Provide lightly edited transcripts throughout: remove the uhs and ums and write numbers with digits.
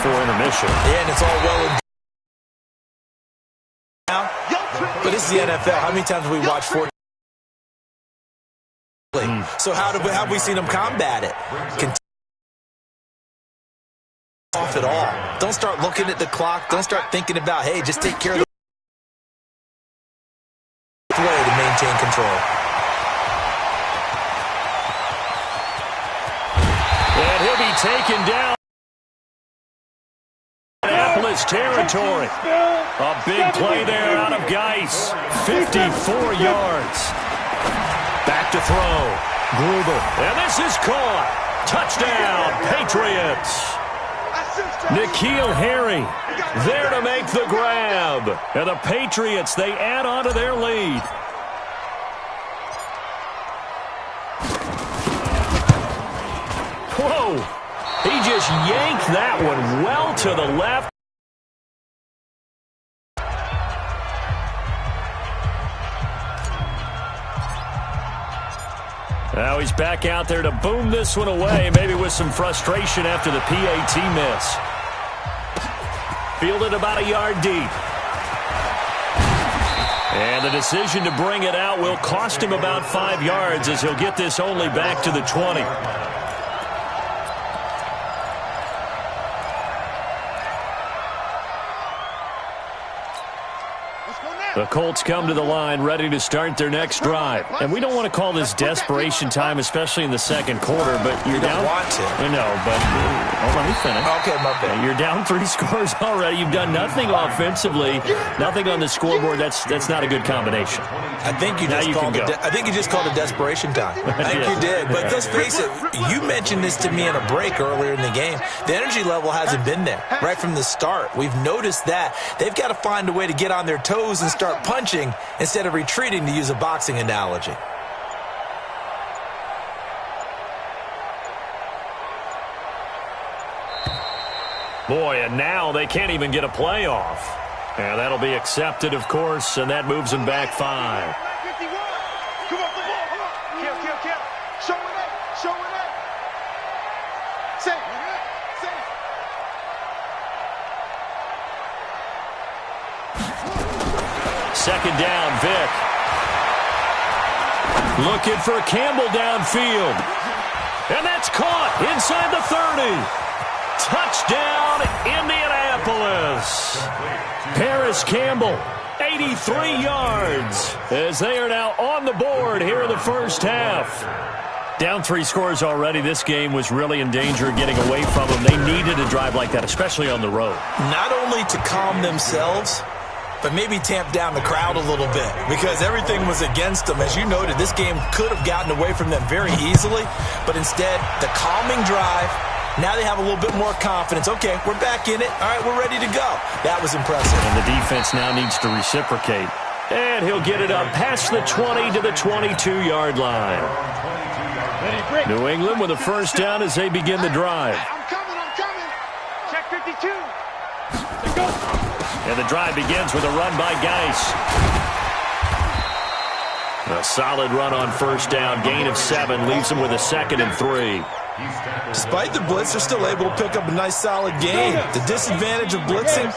before intermission. Yeah, and it's all well and but this is the NFL. How many times have we watched 14? So how have we seen them combat it? Off at all. Don't start looking at the clock. Don't start thinking about, hey, just take care of the way to maintain control. And he'll be taken down. Indianapolis territory. A big play there out of Geis. 54 yards. Back to throw. Gruber. And this is caught. Touchdown, Patriots. N'Keal Harry there to make the grab. And the Patriots, they add on to their lead. Whoa. He just yanked that one well to the left. Now he's back out there to boom this one away, maybe with some frustration after the PAT miss. Fielded about a yard deep. And the decision to bring it out will cost him about 5 yards as he'll get this only back to the 20. The Colts come to the line ready to start their next drive. And we don't want to call this desperation time, especially in the second quarter, but you're down. You don't want to. I know, but let me finish. Okay, my bad. You're down 3 scores already. You've done nothing offensively, nothing on the scoreboard. That's not a good combination. I think you just called it desperation time. I think you did. But let's face it, you mentioned this to me in a break earlier in the game. The energy level hasn't been there right from the start. We've noticed that. They've got to find a way to get on their toes and start punching instead of retreating, to use a boxing analogy. Boy, and now they can't even get a playoff. And that'll be accepted, of course, and that moves them back 5. Second down, Vick. Looking for Campbell downfield. And that's caught inside the 30. Touchdown, Indianapolis. Paris Campbell, 83 yards, as they are now on the board here in the first half. Down 3 scores already. This game was really in danger of getting away from them. They needed a drive like that, especially on the road. Not only to calm themselves, but maybe tamp down the crowd a little bit, because everything was against them. As you noted, this game could have gotten away from them very easily, but instead, the calming drive, now they have a little bit more confidence. Okay, we're back in it. All right, we're ready to go. That was impressive. And the defense now needs to reciprocate. And he'll get it up past the 20 to the 22-yard line. New England with a first down as they begin the drive. I'm coming. Check 52. Let's go. And the drive begins with a run by Geis. A solid run on first down. Gain of 7 leaves them with a 2nd and 3. Despite the blitz, they're still able to pick up a nice, solid gain. The disadvantage of blitzing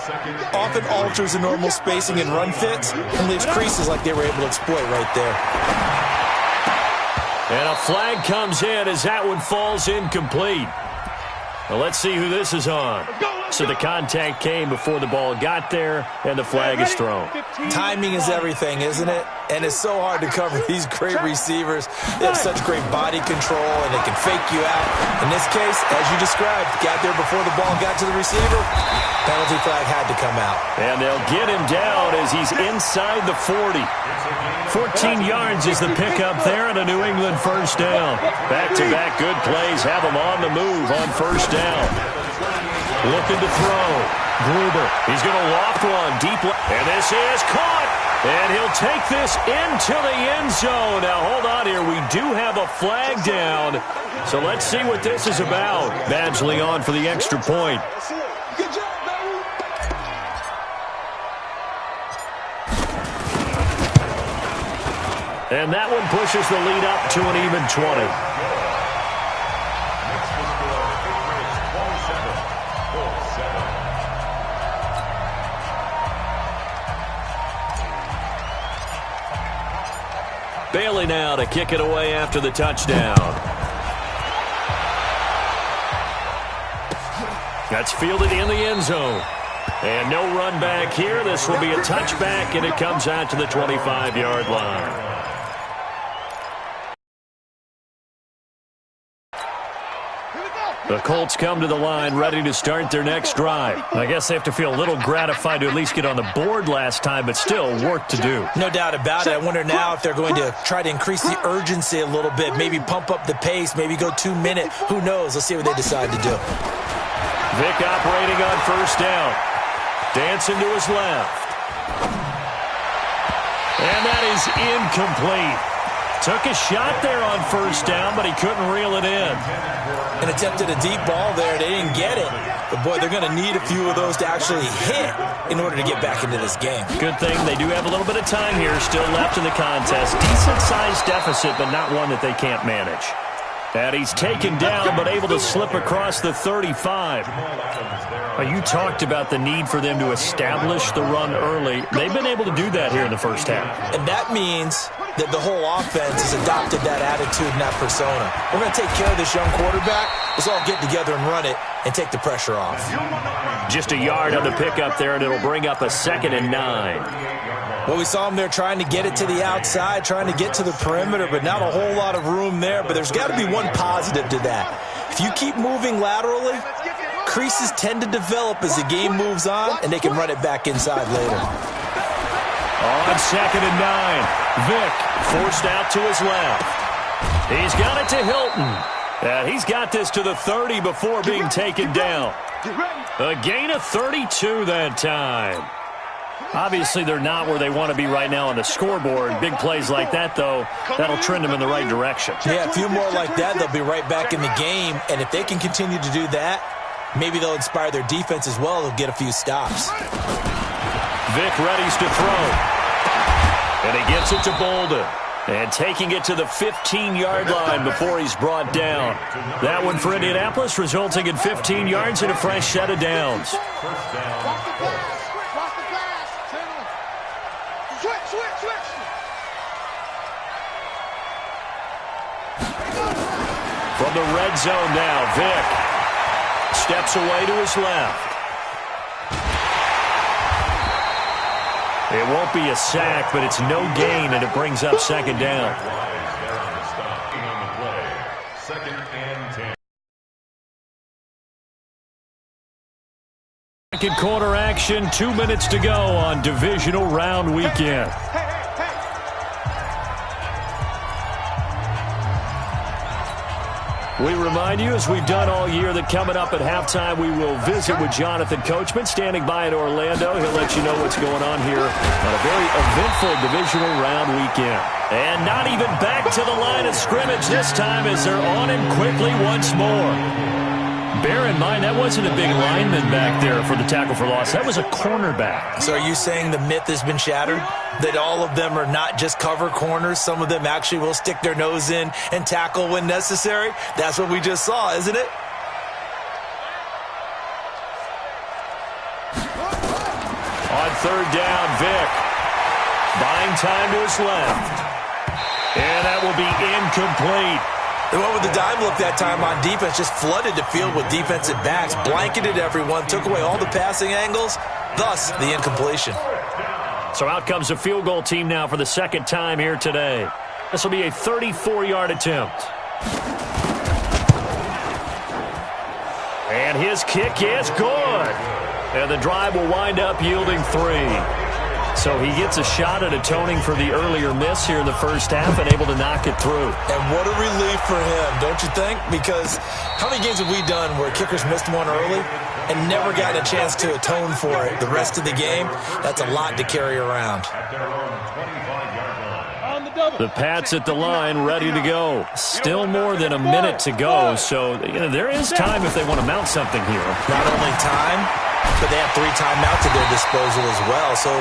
often alters the normal spacing and run fits and leaves creases like they were able to exploit right there. And a flag comes in as that one falls incomplete. Well, let's see who this is on. So the contact came before the ball got there, and the flag is thrown. Timing is everything, isn't it? And it's so hard to cover these great receivers. They have such great body control, and they can fake you out. In this case, as you described, got there before the ball got to the receiver. Penalty flag had to come out. And they'll get him down as he's inside the 40. 14 yards is the pickup there and a New England first down. Back-to-back good plays have him on the move on first down. Looking to throw. Gruber. He's going to loft one deep. And this is caught. And he'll take this into the end zone. Now, hold on here. We do have a flag down. So let's see what this is about. Badgley on for the extra point. Good job, baby. And that one pushes the lead up to an even 20. Riley now to kick it away after the touchdown. That's fielded in the end zone. And no run back here. This will be a touchback, and it comes out to the 25-yard line. The Colts come to the line ready to start their next drive. I guess they have to feel a little gratified to at least get on the board last time, but still work to do. No doubt about it. I wonder now if they're going to try to increase the urgency a little bit, maybe pump up the pace, maybe go 2 minute. Who knows? Let's see what they decide to do. Vick operating on first down. Dancing to his left. And that is incomplete. Took a shot there on first down, but he couldn't reel it in. And attempted a deep ball there. They didn't get it. But, boy, they're going to need a few of those to actually hit in order to get back into this game. Good thing they do have a little bit of time here still left in the contest. Decent-sized deficit, but not one that they can't manage. And he's taken down, but able to slip across the 35. You talked about the need for them to establish the run early. They've been able to do that here in the first half. And that means that the whole offense has adopted that attitude and that persona. We're going to take care of this young quarterback. Let's all get together and run it and take the pressure off. Just a yard on the pickup there, and it'll bring up a 2nd and 9. Well, we saw him there trying to get it to the outside, trying to get to the perimeter, but not a whole lot of room there. But there's got to be one positive to that. If you keep moving laterally, creases tend to develop as the game moves on, and they can run it back inside later. On 2nd and 9, Vick forced out to his left. He's got it to Hilton. And he's got this to the 30 before being taken down. A gain of 32 that time. Obviously, they're not where they want to be right now on the scoreboard. Big plays like that, though, that'll trend them in the right direction. Yeah, a few more like that, they'll be right back in the game. And if they can continue to do that, maybe they'll inspire their defense as well. They'll get a few stops. Vick readies to throw. And he gets it to Bolden. And taking it to the 15-yard line before he's brought down. That one for Indianapolis, resulting in 15 yards and a fresh set of downs. From the red zone now, Vick steps away to his left. It won't be a sack, but it's no gain, and it brings up 2nd down. Second quarter action, 2 minutes to go on divisional round weekend. We remind you, as we've done all year, that coming up at halftime, we will visit with Jonathan Coachman, standing by in Orlando. He'll let you know what's going on here on a very eventful divisional round weekend. And not even back to the line of scrimmage this time as they're on him quickly once more. Bear in mind, that wasn't a big lineman back there for the tackle for loss. That was a cornerback. So are you saying the myth has been shattered? That all of them are not just cover corners? Some of them actually will stick their nose in and tackle when necessary? That's what we just saw, isn't it? On 3rd down, Vick buying time to his left. And that will be incomplete. They went with the dime look that time on defense, just flooded the field with defensive backs, blanketed everyone, took away all the passing angles, thus the incompletion. So out comes the field goal team now for the 2nd time here today. This will be a 34-yard attempt. And his kick is good. And the drive will wind up yielding 3. So he gets a shot at atoning for the earlier miss here in the first half and able to knock it through. And what a relief for him, don't you think? Because how many games have we done where kickers missed one early and never gotten a chance to atone for it the rest of the game? That's a lot to carry around. The Pats at the line ready to go. Still more than a minute to go, so there is time if they want to mount something here. Not only time, but they have 3 timeouts at their disposal as well. So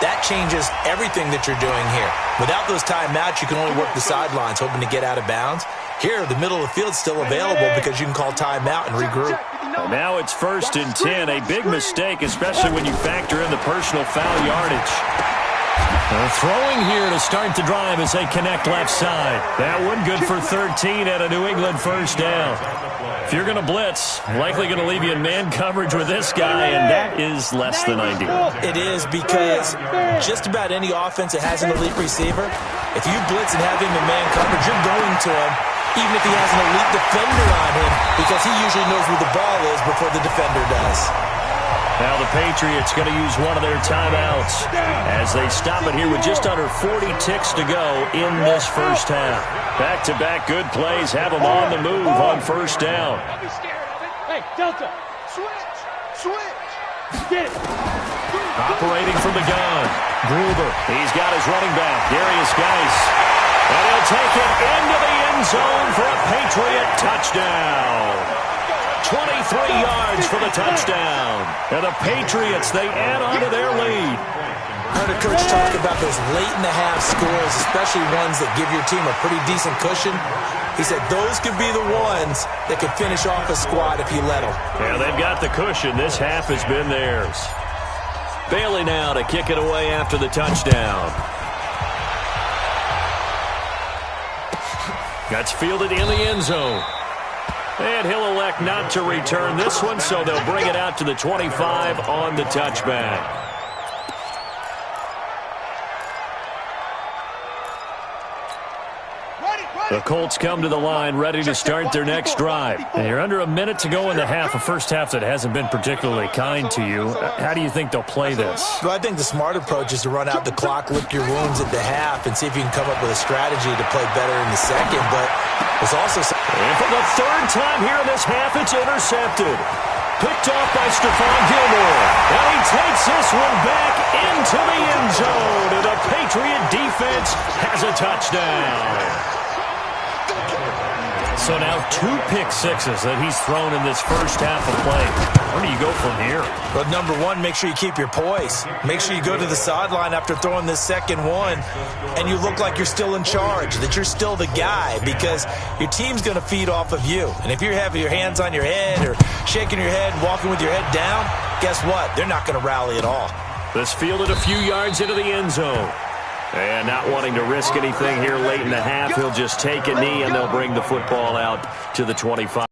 that changes everything that you're doing here. Without those timeouts, you can only work the sidelines, hoping to get out of bounds. Here, the middle of the field's still available because you can call timeout and regroup. And now it's 1st and 10. A big mistake, especially when you factor in the personal foul yardage. They're throwing here to start the drive as they connect left side. That one good for 13 at a New England first down. If you're going to blitz, likely going to leave you in man coverage with this guy, and that is less than ideal. It is, because just about any offense that has an elite receiver, if you blitz and have him in man coverage, you're going to him, even if he has an elite defender on him, because he usually knows where the ball is before the defender does. Now the Patriots going to use one of their timeouts as they stop it here with just under 40 ticks to go in this first half. Back-to-back good plays have them on the move on first down. Don't be scared of it. Hey, Delta, switch. Get it. Operating from the gun, Gruber. He's got his running back, Darius Geis. And he'll take it into the end zone for a Patriot touchdown. 23 yards for the touchdown. And the Patriots, they add on to their lead. I heard a coach talk about those late-in-the-half scores, especially ones that give your team a pretty decent cushion. He said those could be the ones that could finish off a squad if you let them. Yeah, they've got the cushion. This half has been theirs. Bailey now to kick it away after the touchdown. That's fielded in the end zone. And he'll elect not to return this one, so they'll bring it out to the 25 on the touchback. The Colts come to the line ready to start their next drive. And you're under a minute to go in the half, a first half that hasn't been particularly kind to you. How do you think they'll play this? Well, I think the smart approach is to run out the clock, lick your wounds at the half, and see if you can come up with a strategy to play better in the second. But there's also... And for the third time here in this half, it's intercepted. Picked off by Stephon Gilmore. And he takes this one back into the end zone. And the Patriot defense has a touchdown. So now 2 pick sixes that he's thrown in this first half of play. Where do you go from here? Well, number one, make sure you keep your poise. Make sure you go to the sideline after throwing this second one, and you look like you're still in charge, that you're still the guy, because your team's going to feed off of you. And if you're having your hands on your head or shaking your head, walking with your head down, guess what? They're not going to rally at all. This fielded a few yards into the end zone. And not wanting to risk anything here late in the half, he'll just take a knee, and they'll bring the football out to the 25.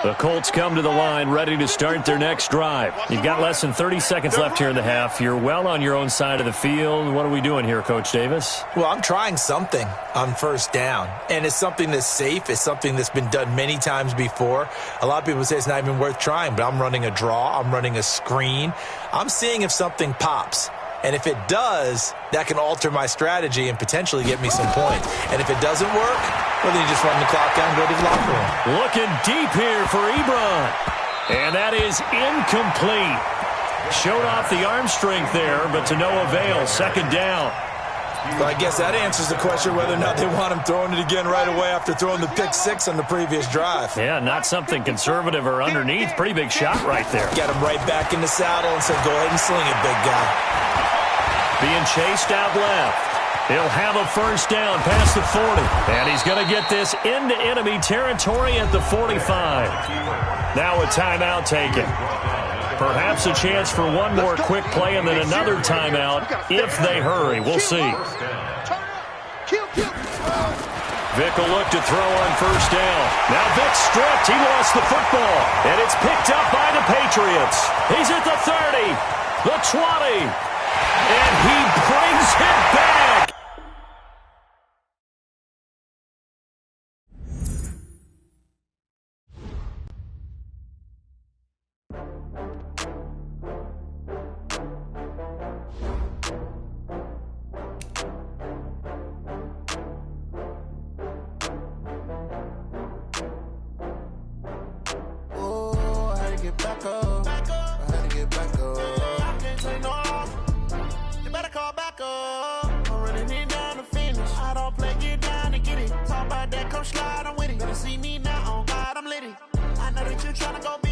The Colts come to the line ready to start their next drive. You've got less than 30 seconds left here in the half. You're well on your own side of the field. What are we doing here, Coach Davis? Well, I'm trying something on first down, and it's something that's safe. It's something that's been done many times before. A lot of people say it's not even worth trying, but I'm running a draw. I'm running a screen. I'm seeing if something pops. And if it does, that can alter my strategy and potentially get me some points. And if it doesn't work, well, then you just run the clock down and go to the locker room. Looking deep here for Ebron. And that is incomplete. Showed off the arm strength there, but to no avail. Second down. Well, I guess that answers the question whether or not they want him throwing it again right away after throwing the pick six on the previous drive. Yeah, not something conservative or underneath. Pretty big shot right there. Got him right back in the saddle and said, go ahead and sling it, big guy. Being chased out left. He'll have a first down past the 40. And he's going to get this into enemy territory at the 45. Now a timeout taken. Perhaps a chance for one more quick play and then another timeout if they hurry. We'll see. Vick will look to throw on first down. Now Vick stripped. He lost the football. And it's picked up by the Patriots. He's at the 30, the 20. And he brings it back. Slide, I'm with it. Better see me now, on God, I'm litty. I know that you're trying to go back.